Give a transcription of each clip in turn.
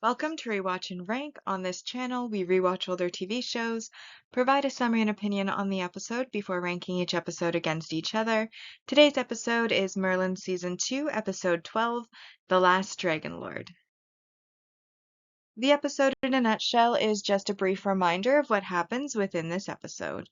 Welcome to Rewatch and Rank. On this channel, we rewatch older TV shows, provide a summary and opinion on the episode before ranking each episode against each other. Today's episode is Merlin Season 2, Episode 12, The Last Dragon Lord. The episode in a nutshell is just a brief reminder of what happens within this episode.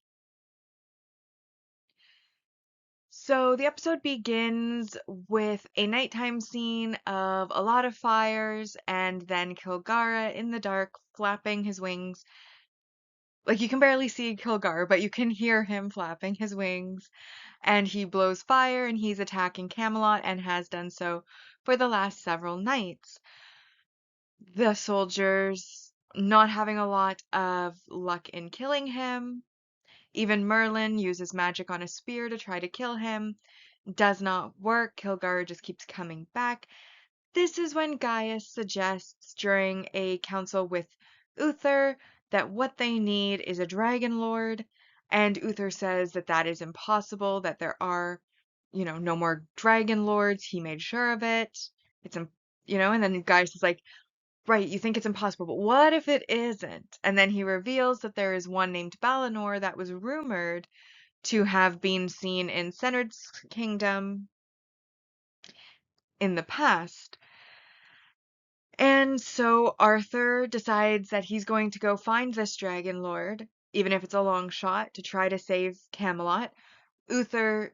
So the episode begins with a nighttime scene of a lot of fires and then Kilgara in the dark flapping his wings. Like you can barely see Kilgar, but you can hear him flapping his wings, and he blows fire and he's attacking Camelot and has done so for the last several nights. The soldiers not having a lot of luck in killing him. Even Merlin uses magic on a spear to try to kill him. Does not work. Kilgar just keeps coming back. This is when Gaius suggests during a council with Uther that what they need is a dragon lord, and Uther says that that is impossible, that there are, no more dragon lords. He made sure of it. It's, and then Gaius is like, right, you think it's impossible, but what if it isn't? And then he reveals that there is one named Balinor that was rumored to have been seen in Senard's kingdom in the past. And so Arthur decides that he's going to go find this dragon lord, even if it's a long shot, to try to save Camelot. Uther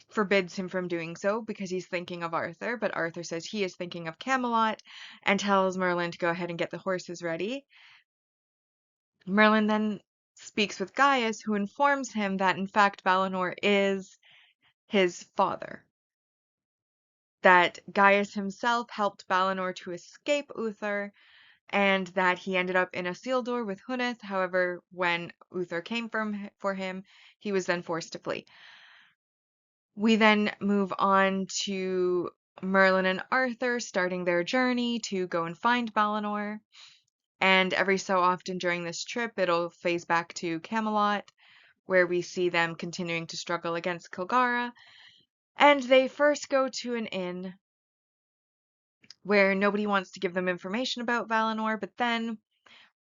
forbids him from doing so because he's thinking of Arthur, but Arthur says he is thinking of Camelot and tells Merlin to go ahead and get the horses ready. Merlin then speaks with Gaius, who informs him that in fact Valinor is his father. That Gaius himself helped Balinor to escape Uther, and that he ended up in a seal door with Huneth. However, when Uther came for him, he was then forced to flee. We then move on to Merlin and Arthur starting their journey to go and find Balinor. And every so often during this trip, it'll phase back to Camelot, where we see them continuing to struggle against Kilgara. And they first go to an inn where nobody wants to give them information about Valinor, but then,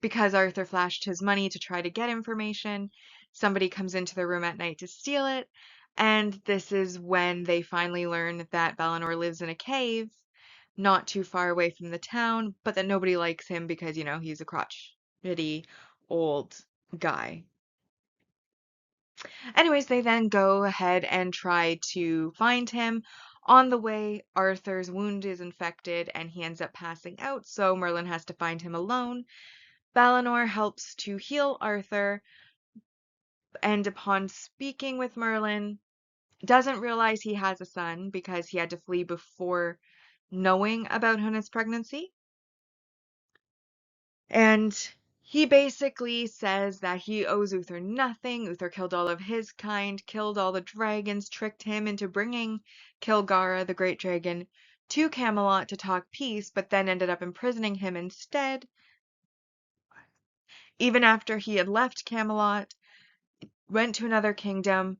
because Arthur flashed his money to try to get information, somebody comes into the room at night to steal it, and this is when they finally learn that Valinor lives in a cave not too far away from the town, but that nobody likes him because, he's a crotchety old guy. Anyways, they then go ahead and try to find him. On the way, Arthur's wound is infected and he ends up passing out, so Merlin has to find him alone. Balinor helps to heal Arthur, and upon speaking with Merlin, doesn't realize he has a son because he had to flee before knowing about Huneth's pregnancy. And he basically says that he owes Uther nothing. Uther killed all of his kind, killed all the dragons, tricked him into bringing Kilgara, the great dragon, to Camelot to talk peace, but then ended up imprisoning him instead. Even after he had left Camelot, went to another kingdom,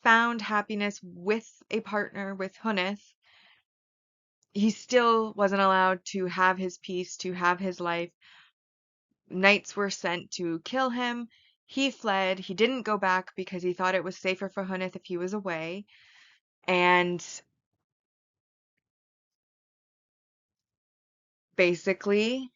found happiness with a partner, with Huneth, he still wasn't allowed to have his peace, to have his life. Knights were sent to kill him. He fled. He didn't go back because he thought it was safer for Huneth if he was away. And basically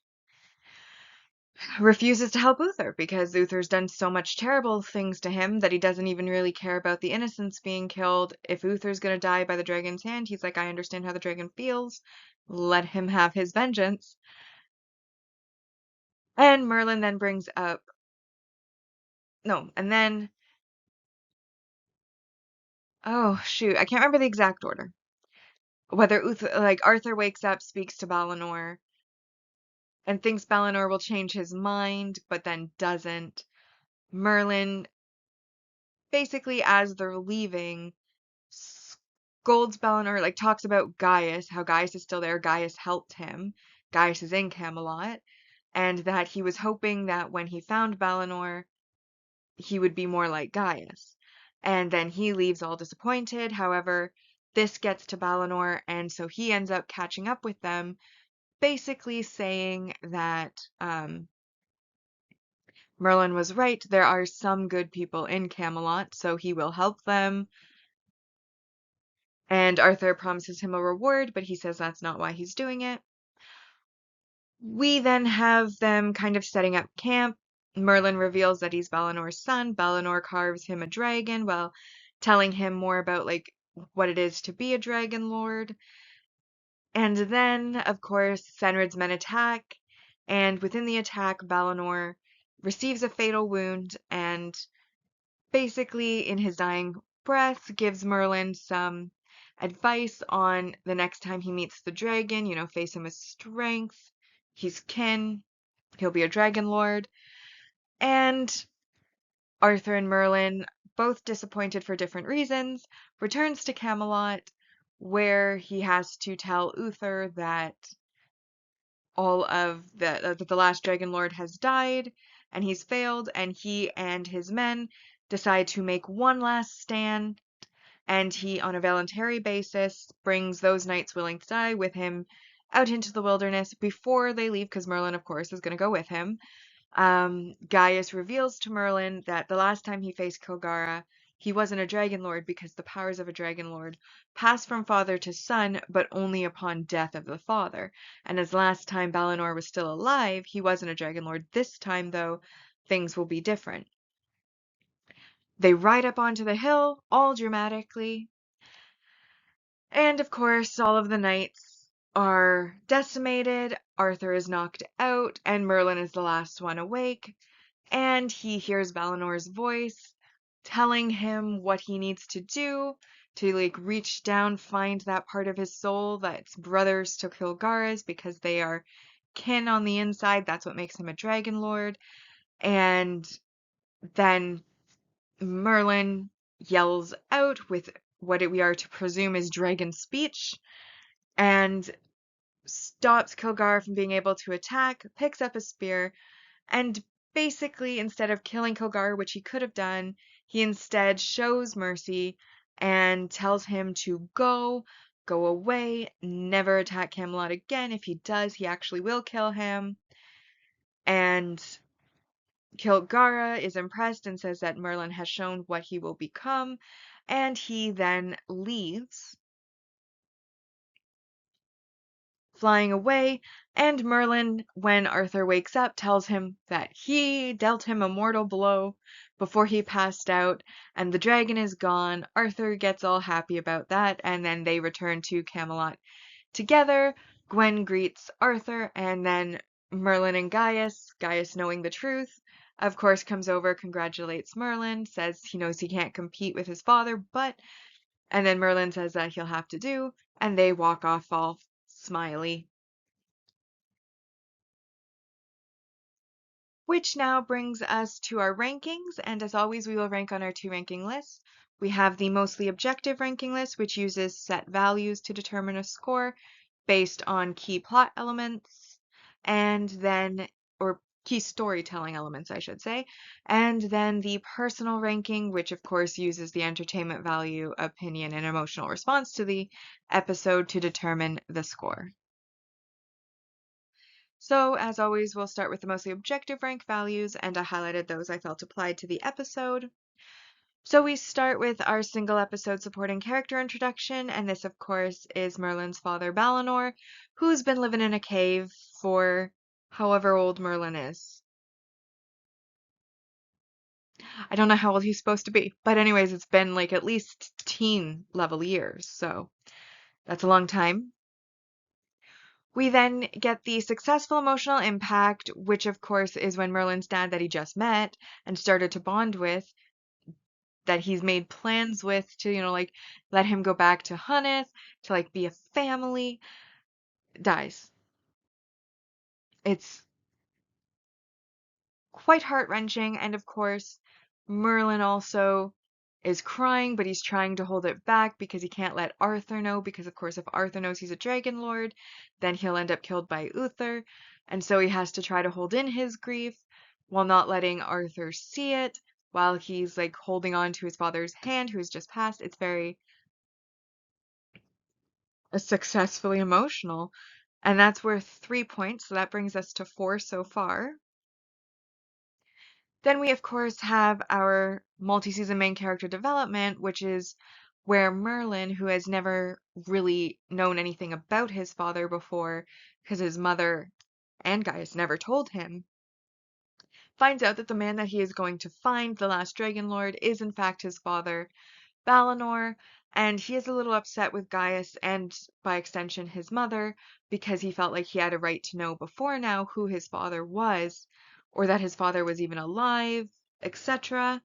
refuses to help Uther because Uther's done so much terrible things to him that he doesn't even really care about the innocents being killed. If Uther's gonna die by the dragon's hand, he's like, I understand how the dragon feels. Let him have his vengeance. And Merlin then brings up, no, and then, oh shoot, I can't remember the exact order. Whether Uther, like Arthur wakes up, speaks to Balinor, and thinks Balinor will change his mind, but then doesn't. Merlin, basically, as they're leaving, scolds Balinor, like talks about Gaius, how Gaius is still there. Gaius helped him. Gaius is in Camelot, and that he was hoping that when he found Balinor, he would be more like Gaius. And then he leaves all disappointed. However, this gets to Balinor, and so he ends up catching up with them basically saying that Merlin was right. There are some good people in Camelot, so he will help them. And Arthur promises him a reward, but he says that's not why he's doing it. We then have them kind of setting up camp. Merlin reveals that he's Balinor's son. Balinor carves him a dragon while telling him more about like what it is to be a dragon lord. And then, of course, Senrid's men attack, and within the attack, Balinor receives a fatal wound and basically, in his dying breath, gives Merlin some advice on the next time he meets the dragon, face him with strength. He's kin, he'll be a dragon lord. And Arthur and Merlin, both disappointed for different reasons, returns to Camelot, where he has to tell Uther that all of the last dragon lord has died and he's failed, and he and his men decide to make one last stand, and he, on a voluntary basis, brings those knights willing to die with him out into the wilderness before they leave, because Merlin, of course, is going to go with him. Gaius reveals to Merlin that the last time he faced Kilgara, he wasn't a dragon lord because the powers of a dragon lord pass from father to son, but only upon death of the father. And as last time Balinor was still alive, he wasn't a dragon lord. This time, though, things will be different. They ride up onto the hill, all dramatically, and of course, all of the knights are decimated. Arthur is knocked out, and Merlin is the last one awake. And he hears Valinor's voice telling him what he needs to do to like reach down, find that part of his soul that's brothers to Kilgara's because they are kin on the inside. That's what makes him a dragon lord. And then Merlin yells out with what we are to presume is dragon speech and stops Kilgara from being able to attack, picks up a spear, and basically, instead of killing Kilgara, which he could have done, he instead shows mercy and tells him to go away, never attack Camelot again. If he does, he actually will kill him. And Kilgara is impressed and says that Merlin has shown what he will become, and he then leaves, flying away, and Merlin, when Arthur wakes up, tells him that he dealt him a mortal blow before he passed out, and the dragon is gone. Arthur gets all happy about that, and then they return to Camelot together. Gwen greets Arthur, and then Merlin and Gaius knowing the truth, of course, comes over, congratulates Merlin, says he knows he can't compete with his father, and then Merlin says that he'll have to do, and they walk off all smiley. Which now brings us to our rankings, and as always, we will rank on our two ranking lists. We have the mostly objective ranking list, which uses set values to determine a score based on key plot elements, and then, or key storytelling elements, I should say, and then the personal ranking, which of course uses the entertainment value, opinion, and emotional response to the episode to determine the score. So, as always, we'll start with the mostly objective rank values, and I highlighted those I felt applied to the episode. So we start with our single episode supporting character introduction, and this, of course, is Merlin's father, Balinor, who's been living in a cave for however old Merlin is. I don't know how old he's supposed to be, but anyways, it's been like at least teen level years, so that's a long time. We then get the successful emotional impact, which of course is when Merlin's dad that he just met and started to bond with, that he's made plans with to, like let him go back to Hunnith, to like be a family, dies. It's quite heart-wrenching, and of course, Merlin also is crying, but he's trying to hold it back because he can't let Arthur know, because of course if Arthur knows he's a dragon lord, then he'll end up killed by Uther, and so he has to try to hold in his grief while not letting Arthur see it, while he's like holding on to his father's hand who's just passed. It's very successfully emotional. And that's worth 3 points, so that brings us to 4 so far. Then we, of course, have our multi-season main character development, which is where Merlin, who has never really known anything about his father before, because his mother and Gaius never told him, finds out that the man that he is going to find, the last Dragon Lord, is in fact his father, Balinor, and he is a little upset with Gaius and, by extension, his mother, because he felt like he had a right to know before now who his father was, or that his father was even alive, etc.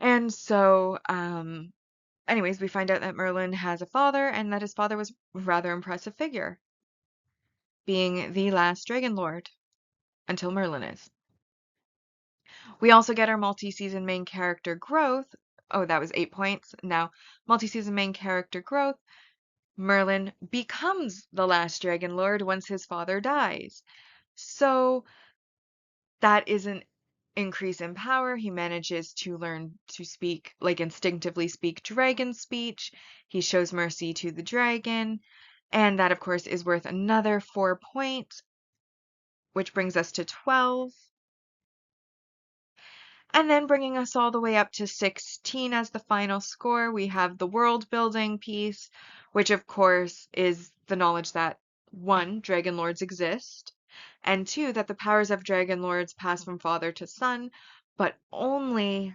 And so, anyways, we find out that Merlin has a father and that his father was a rather impressive figure, being the last Dragon Lord, until Merlin is. We also get our multi-season main character growth. Oh, that was 8 points. Now, multi-season main character growth. Merlin becomes the last Dragon Lord once his father dies. So that is an increase in power. He manages to learn to speak, like instinctively speak dragon speech. He shows mercy to the dragon. And that, of course, is worth another 4 points, which brings us to 12. And then bringing us all the way up to 16 as the final score, we have the world building piece, which of course is the knowledge that one, Dragon Lords exist, and two, that the powers of Dragon Lords pass from father to son, but only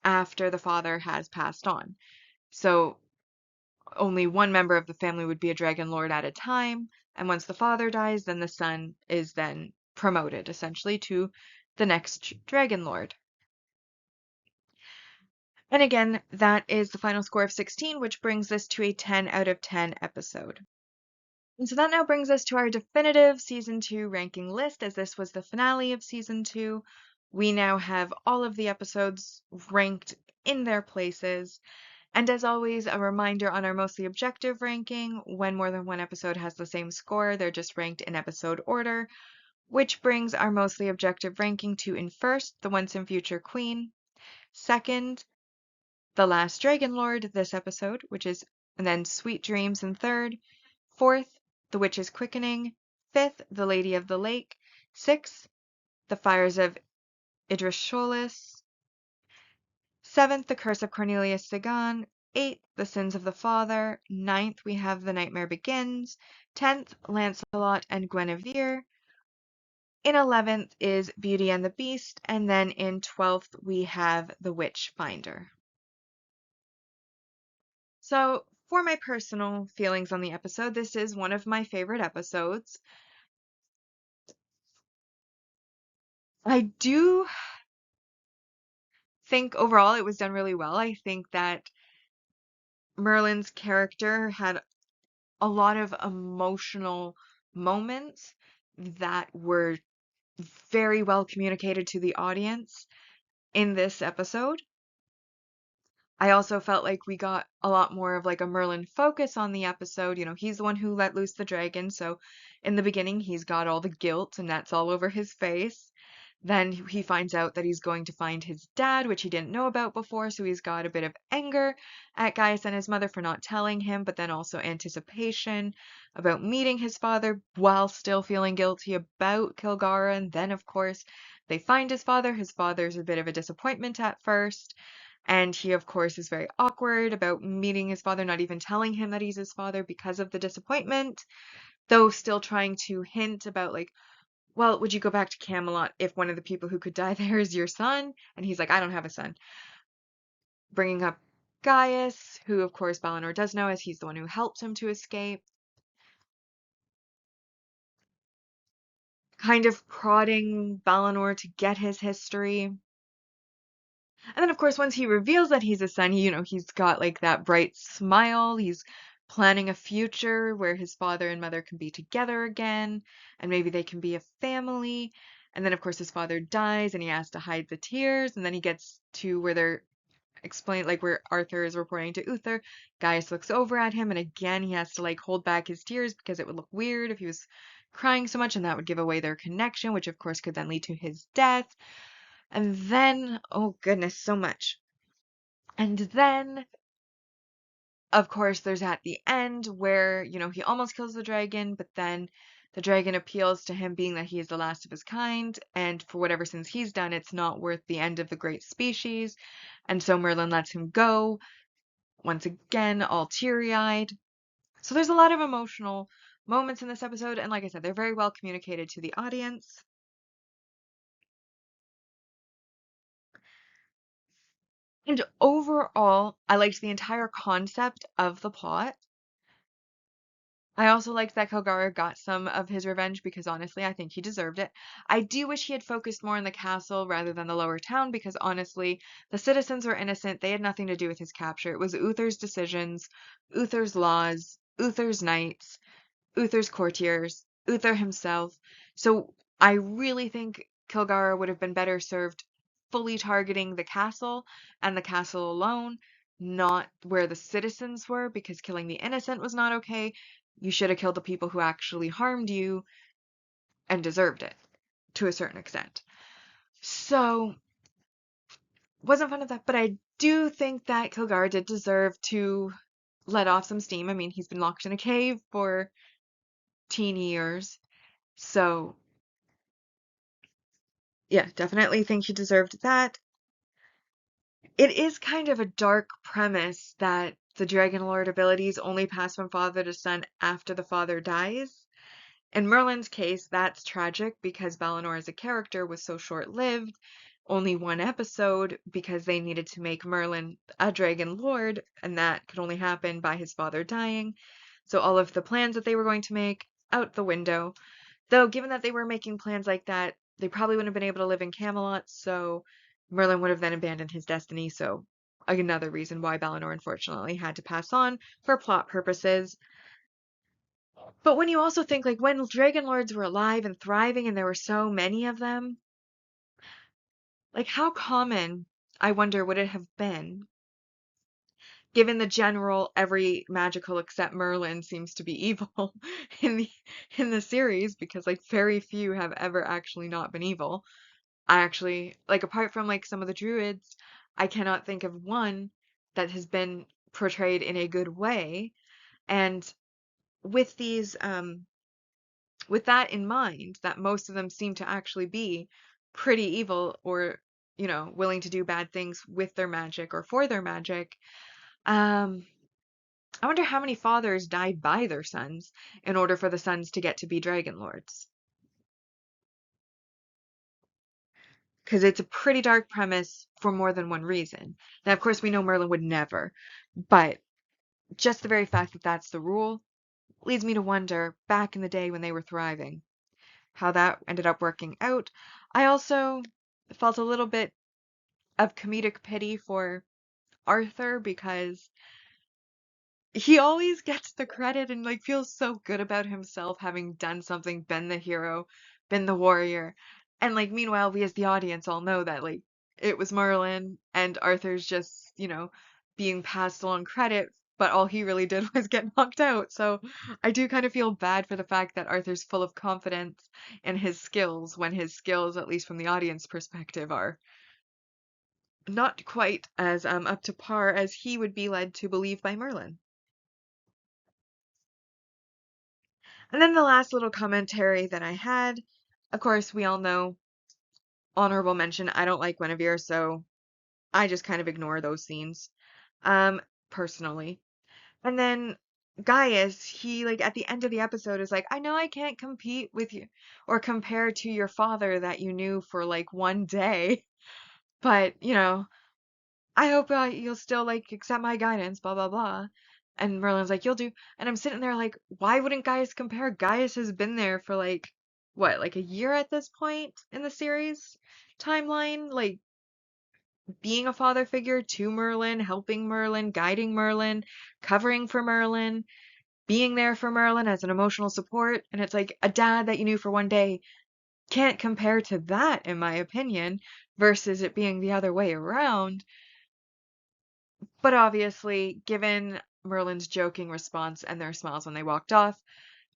after the father has passed on. So only one member of the family would be a Dragon Lord at a time, and once the father dies, then the son is then promoted essentially to the next Dragon Lord. And again, that is the final score of 16, which brings this to a 10 out of 10 episode. And so that now brings us to our definitive Season 2 ranking list, as this was the finale of Season 2. We now have all of the episodes ranked in their places. And as always, a reminder on our mostly objective ranking, when more than one episode has the same score, they're just ranked in episode order, which brings our mostly objective ranking to in first, The Once and Future Queen, second, The Last Dragon Lord this episode, and then Sweet Dreams in third, fourth, The Witch's Quickening, fifth, The Lady of the Lake, sixth, The Fires of Idrisholis, seventh, The Curse of Cornelius Sagan, eighth, The Sins of the Father, ninth, we have The Nightmare Begins, 10th, Lancelot and Guinevere, in 11th is Beauty and the Beast, and then in 12th we have The Witch Finder. So, for my personal feelings on the episode, this is one of my favorite episodes. I do think overall it was done really well. I think that Merlin's character had a lot of emotional moments that were very well communicated to the audience in this episode. I also felt like we got a lot more of like a Merlin focus on the episode. You know, he's the one who let loose the dragon, so in the beginning he's got all the guilt and that's all over his face. Then he finds out that he's going to find his dad, which he didn't know about before, so he's got a bit of anger at Gaius and his mother for not telling him, but then also anticipation about meeting his father while still feeling guilty about Kilgara. And then, of course, they find his father. His father's a bit of a disappointment at first. And he, of course, is very awkward about meeting his father, not even telling him that he's his father because of the disappointment, though still trying to hint about, like, well, would you go back to Camelot if one of the people who could die there is your son? And he's like, I don't have a son. Bringing up Gaius, who, of course, Balinor does know as he's the one who helped him to escape. Kind of prodding Balinor to get his history. And then, of course, once he reveals that he's a son, he's got like that bright smile. He's planning a future where his father and mother can be together again, and maybe they can be a family. And then, of course, his father dies and he has to hide the tears. And then he gets to where they're explained, like where Arthur is reporting to Uther. Gaius looks over at him, and again, he has to like hold back his tears because it would look weird if he was crying so much, and that would give away their connection, which of course could then lead to his death. And then, oh goodness, so much. And then Of course, there's at the end where, he almost kills the dragon, but then the dragon appeals to him being that he is the last of his kind, and for whatever sins he's done, it's not worth the end of the great species. And so Merlin lets him go, once again, all teary-eyed. So there's a lot of emotional moments in this episode, and like I said, they're very well communicated to the audience. And overall, I liked the entire concept of the plot. I also liked that Kilgara got some of his revenge because honestly, I think he deserved it. I do wish he had focused more on the castle rather than the lower town because honestly, the citizens were innocent. They had nothing to do with his capture. It was Uther's decisions, Uther's laws, Uther's knights, Uther's courtiers, Uther himself. So I really think Kilgara would have been better served fully targeting the castle and the castle alone, not where the citizens were, because killing the innocent was not okay. You should have killed the people who actually harmed you and deserved it to a certain extent. So, wasn't fun of that, but I do think that Kilgara did deserve to let off some steam. I mean, he's been locked in a cave for teen years. So, yeah, definitely think he deserved that. It is kind of a dark premise that the Dragon Lord abilities only pass from father to son after the father dies. In Merlin's case, that's tragic because Balinor as a character was so short-lived, only one episode, because they needed to make Merlin a Dragon Lord, and that could only happen by his father dying. So all of the plans that they were going to make, out the window. Though, given that they were making plans like that, they probably wouldn't have been able to live in Camelot, so Merlin would have then abandoned his destiny, so another reason why Balinor unfortunately had to pass on for plot purposes. But when you also think, like, when Dragon Lords were alive and thriving and there were so many of them, like, how common, I wonder, would it have been, given the general every magical except Merlin seems to be evil in the series, because, like, very few have ever actually not been evil. I actually, like, apart from, like, some of the druids, I cannot think of one that has been portrayed in a good way. And with these, with that in mind, that most of them seem to actually be pretty evil or, willing to do bad things with their magic or for their magic, um, I wonder how many fathers died by their sons in order for the sons to get to be dragon lords. Because it's a pretty dark premise for more than one reason. Now, of course, we know Merlin would never, but just the very fact that that's the rule leads me to wonder, back in the day when they were thriving, how that ended up working out. I also felt a little bit of comedic pity for Arthur because he always gets the credit and like feels so good about himself having done something, been the hero, been the warrior. And like meanwhile we as the audience all know that like it was Merlin and Arthur's just, being passed along credit, but all he really did was get knocked out. So I do kind of feel bad for the fact that Arthur's full of confidence in his skills when his skills, at least from the audience perspective, are not quite as up to par as he would be led to believe by Merlin. And then the last little commentary that I had, of course, we all know, honorable mention, I don't like Guinevere, so I just kind of ignore those scenes, um, personally. And then Gaius, he like at the end of the episode is like, I know I can't compete with you or compare to your father that you knew for like one day, but I hope you'll still like accept my guidance, blah blah blah. And Merlin's like, you'll do. And I'm sitting there like, why wouldn't Gaius compare? Gaius has been there for like what, like a year at this point in the series timeline, like being a father figure to Merlin, helping Merlin, guiding Merlin, covering for Merlin, being there for Merlin as an emotional support. And it's like a dad that you knew for one day can't compare to that, in my opinion, versus it being the other way around. But obviously, given Merlin's joking response and their smiles when they walked off,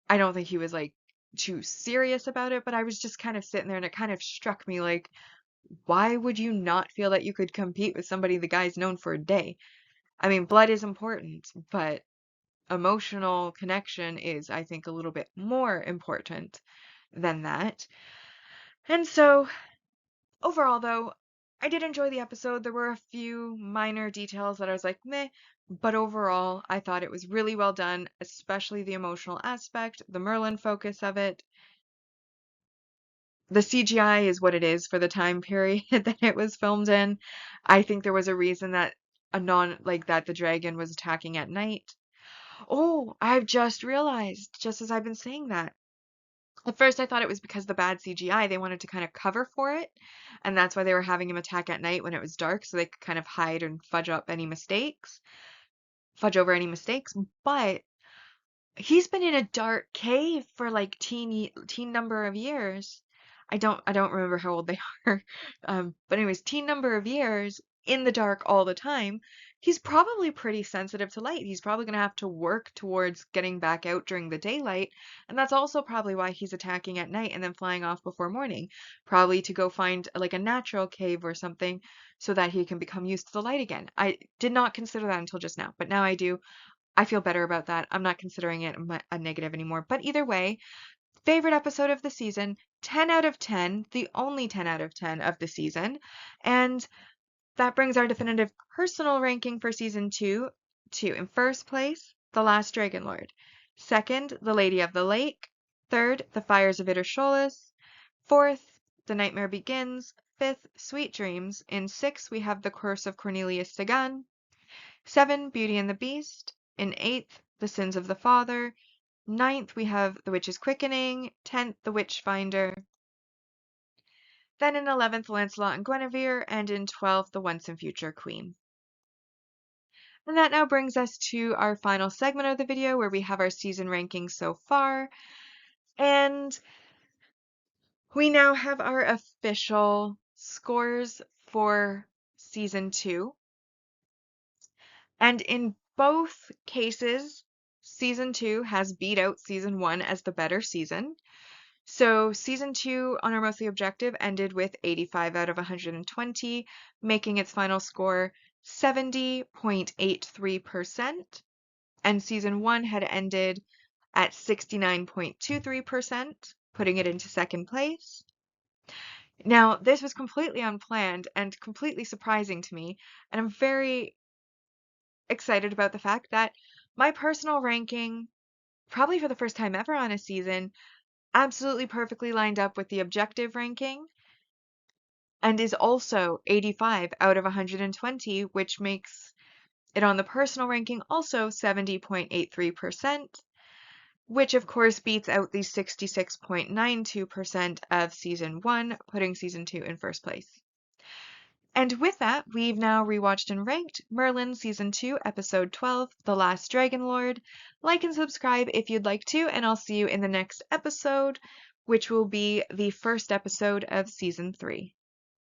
I don't think he was like too serious about it, but I was just kind of sitting there and it kind of struck me like, why would you not feel that you could compete with somebody the guy's known for a day? I mean, blood is important, but emotional connection is, I think, a little bit more important than that. And so, overall, though, I did enjoy the episode. There were a few minor details that I was like, meh, but overall, I thought it was really well done, especially the emotional aspect, the Merlin focus of it. The CGI is what it is for the time period that it was filmed in. I think there was a reason that like that the dragon was attacking at night. Oh, I've just realized, just as I've been saying that. At first, I thought it was because the bad CGI, they wanted to kind of cover for it, and that's why they were having him attack at night when it was dark, so they could kind of hide and fudge over any mistakes. But he's been in a dark cave for like teen number of years. I don't remember how old they are. But anyways, teen number of years in the dark all the time. He's probably pretty sensitive to light. He's probably going to have to work towards getting back out during the daylight, and that's also probably why he's attacking at night and then flying off before morning, probably to go find like a natural cave or something so that he can become used to the light again. I did not consider that until just now, but now I do. I feel better about that. I'm not considering it a negative anymore. But either way, favorite episode of the season, 10 out of 10, the only 10 out of 10 of the season. And that brings our definitive personal ranking for season 2 to, in first place, The Last Dragon Lord. Second, The Lady of the Lake. Third, The Fires of Idasholis. Fourth, The Nightmare Begins. Fifth, Sweet Dreams. In sixth, we have The Curse of Cornelius Sagan. 7, Beauty and the Beast. In eighth, The Sins of the Father. Ninth, we have The Witch's Quickening. 10th, The Witchfinder. Then in 11th, Lancelot and Guinevere. And in 12th, The Once and Future Queen. And that now brings us to our final segment of the video where we have our season rankings so far. And we now have our official scores for season 2. And in both cases, season 2 has beat out season 1 as the better season. So season 2 on our monthly objective ended with 85 out of 120, making its final score 70.83%. And season 1 had ended at 69.23%, putting it into second place. Now, this was completely unplanned and completely surprising to me, and I'm very excited about the fact that my personal ranking, probably for the first time ever on a season, absolutely perfectly lined up with the objective ranking and is also 85 out of 120, which makes it on the personal ranking also 70.83%, which of course beats out the 66.92% of season 1, putting season 2 in first place. And with that, we've now rewatched and ranked Merlin Season 2, Episode 12, The Last Dragon Lord. Like and subscribe if you'd like to, and I'll see you in the next episode, which will be the first episode of Season 3.